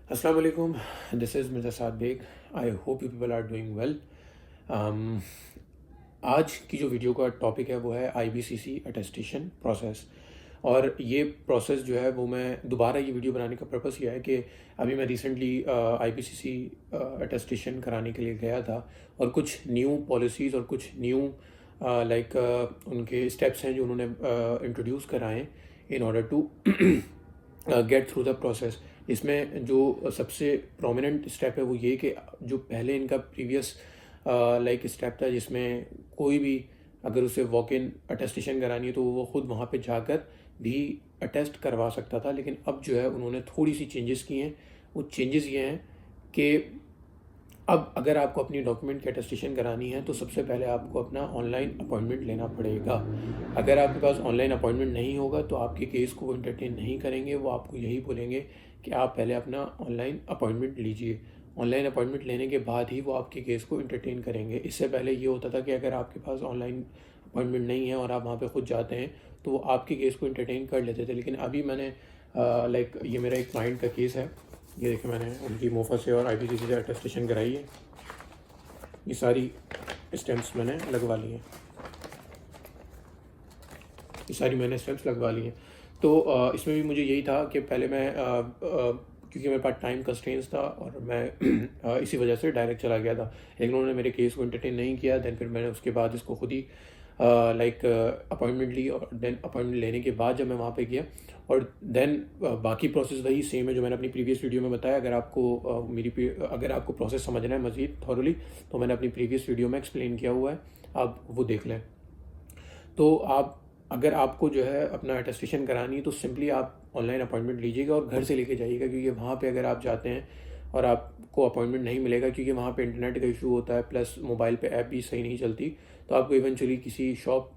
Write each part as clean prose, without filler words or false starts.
अस्सलाम वालेकुम, this is Mirza Saad Baig. I hope you people are doing well. आज की जो वीडियो का टॉपिक है वो है आईबीसीसी अटेस्टेशन प्रोसेस। और ये प्रोसेस जो है वो मैं दोबारा ये वीडियो बनाने का पर्पस ये है कि अभी मैं रिसेंटली आईबीसीसी अटेस्टेशन कराने के लिए गया था, और कुछ न्यू पॉलिसीज़ और कुछ न्यू लाइक उनके स्टेप्स हैं जो उन्होंने इंट्रोड्यूस कराएं in order to get through the process. इसमें जो सबसे प्रोमिनेंट स्टेप है वो ये कि जो पहले इनका प्रीवियस लाइक स्टेप था जिसमें कोई भी अगर उसे वॉक इन अटेस्टेशन करानी है तो वो खुद वहाँ पे जाकर भी अटेस्ट करवा सकता था, लेकिन अब जो है उन्होंने थोड़ी सी चेंजेस किए हैं। वो चेंजेस ये हैं कि अब अगर आपको अपनी डॉक्यूमेंट की अटेस्टेशन करानी है तो सबसे पहले आपको अपना ऑनलाइन अपॉइंटमेंट लेना पड़ेगा। अगर आपके पास ऑनलाइन अपॉइंटमेंट नहीं होगा तो आपके केस को वो इंटरटेन नहीं करेंगे। वो आपको यही बोलेंगे कि आप पहले अपना ऑनलाइन अपॉइंटमेंट लीजिए। ऑनलाइन अपॉइंटमेंट लेने के बाद ही वो आपके केस को इंटरटेन करेंगे। इससे पहले ये होता था कि अगर आपके पास ऑनलाइन अपॉइंटमेंट नहीं है और आप वहाँ पे खुद जाते हैं तो वो आपके केस को इंटरटेन कर लेते थे। लेकिन अभी मैंने लाइक ये मेरा एक क्लाइंट का केस है, ये देखिए मैंने उनकी मोफा से और आईबीसीसी से अटेस्टेशन कराई है। ये सारी स्टैम्प्स मैंने लगवा ली हैं, ये सारी मैंने स्टैम्प्स लगवा ली हैं। तो इसमें भी मुझे यही था कि पहले मैं क्योंकि मेरे पास टाइम कंस्ट्रेंट्स था और मैं इसी वजह से डायरेक्ट चला गया था, लेकिन उन्होंने मेरे केस को एंटरटेन नहीं किया। देन फिर मैंने उसके बाद इसको खुद ही लाइक अपॉइंटमेंट ली, और देन अपॉइंटमेंट लेने के बाद जब मैं वहाँ पे गया और देन बाकी प्रोसेस वही सेम है जो मैंने अपनी प्रीवियस वीडियो में बताया। अगर आपको अगर आपको प्रोसेस समझना है मज़ीद थॉरली तो मैंने अपनी प्रीवियस वीडियो में एक्सप्लेन किया हुआ है, आप वो देख लें। तो आप अगर आपको जो है अपना अटेस्टेशन करानी है तो सिंपली आप ऑनलाइन अपॉइंटमेंट लीजिएगा और घर से लेके जाइएगा, क्योंकि वहाँ पे अगर आप जाते हैं और आपको अपॉइंटमेंट नहीं मिलेगा क्योंकि वहाँ पे इंटरनेट का इशू होता है, प्लस मोबाइल पे ऐप भी सही नहीं चलती, तो आपको इवेंचुअली किसी शॉप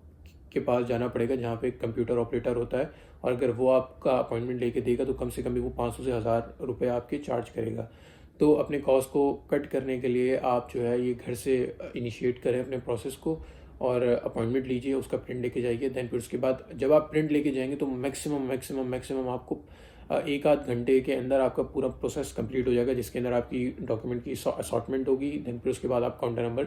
के पास जाना पड़ेगा जहाँ पे कंप्यूटर ऑपरेटर होता है, और अगर वो आपका अपॉइंटमेंट लेके देगा तो कम से कम भी वो 500 से 1000 रुपये आपके चार्ज करेगा। तो अपने कॉस्ट को कट करने के लिए आप जो है ये घर से इनिशिएट करें अपने प्रोसेस को और अपॉइंटमेंट लीजिए, उसका प्रिंट लेके जाइए। देन फिर उसके बाद जब आप प्रिंट लेके जाएंगे तो मैक्सिमम आपको एक आध घंटे के अंदर आपका पूरा प्रोसेस कंप्लीट हो जाएगा, जिसके अंदर आपकी डॉक्यूमेंट की असॉर्टमेंट होगी। देन फिर उसके बाद आप काउंटर नंबर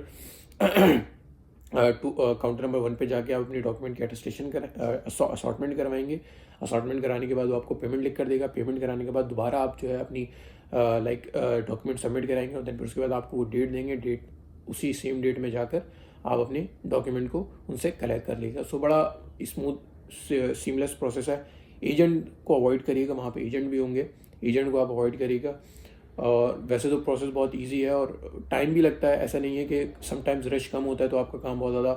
1 पे जाके आप अपनी डॉक्यूमेंट की अटेस्टेशन असॉर्टमेंट करवाएंगे। असॉर्टमेंट कराने के बाद वो आपको पेमेंट लिख कर देगा। पेमेंट कराने के बाद दोबारा आप जो है अपनी लाइक डॉक्यूमेंट सबमिट कराएंगे, और देन फिर उसके बाद आपको वो डेट देंगे। डेट उसी सेम डेट में जाकर आप अपने डॉक्यूमेंट को उनसे कलेक्ट कर लीजिएगा। सो बड़ा स्मूथ सीमलेस प्रोसेस है। एजेंट को अवॉइड करिएगा, वहाँ पे एजेंट भी होंगे, एजेंट को आप अवॉइड करिएगा। और वैसे तो प्रोसेस बहुत इजी है और टाइम भी लगता है, ऐसा नहीं है कि समटाइम्स रश कम होता है तो आपका काम बहुत ज़्यादा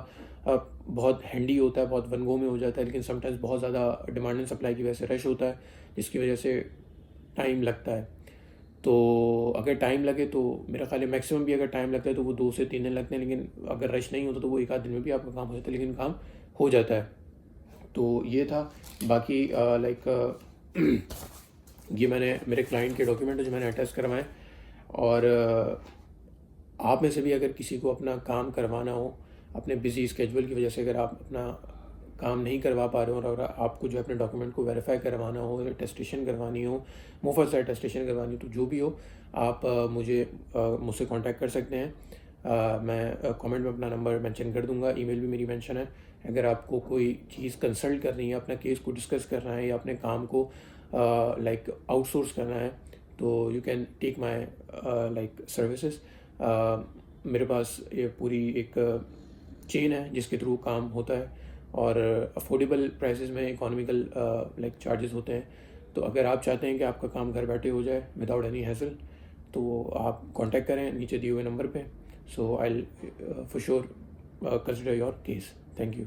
बहुत हैंडी होता है, बहुत वन गो में हो जाता है, लेकिन समटाइम्स बहुत ज़्यादा डिमांड एंड सप्लाई की वजह से रश होता है, जिसकी वजह से टाइम लगता है। तो अगर टाइम लगे तो मेरा ख्याल है मैक्सिमम भी अगर टाइम लगता है तो वो 2 से 3 दिन लगते हैं, लेकिन अगर रश नहीं होता तो वो एक आध दिन में भी आपका काम हो जाता है, लेकिन काम हो जाता है। तो ये था। बाकी लाइक ये मैंने मेरे क्लाइंट के डॉक्यूमेंट जो मैंने अटैच करवाएं, और आप में से भी अगर किसी को अपना काम करवाना हो, अपने बिजी स्केड्यूल की वजह से अगर आप अपना काम नहीं करवा पा रहे हो और अगर आपको जो अपने डॉक्यूमेंट को वेरीफाई करवाना हो, अटेस्टेशन करवानी हो, मुफ्त से अटेस्टेशन करवानी हो, तो जो भी हो आप मुझसे कांटेक्ट कर सकते हैं। मैं कमेंट में अपना नंबर मेंशन कर दूंगा, ईमेल भी मेरी मेंशन है। अगर आपको कोई चीज़ कंसल्ट करनी है, अपना केस को डिस्कस करना है या अपने काम को लाइक आउटसोर्स करना है, तो you can take my like services. मेरे पास ये पूरी एक चेन है जिसके थ्रू काम होता है, और अफोर्डेबल प्राइसेस में इकोनॉमिकल लाइक चार्जेस होते हैं। तो अगर आप चाहते हैं कि आपका काम घर बैठे हो जाए विदाउट एनी हैसल, तो आप कांटेक्ट करें नीचे दिए हुए नंबर पे। So I for sure consider your case. Thank you.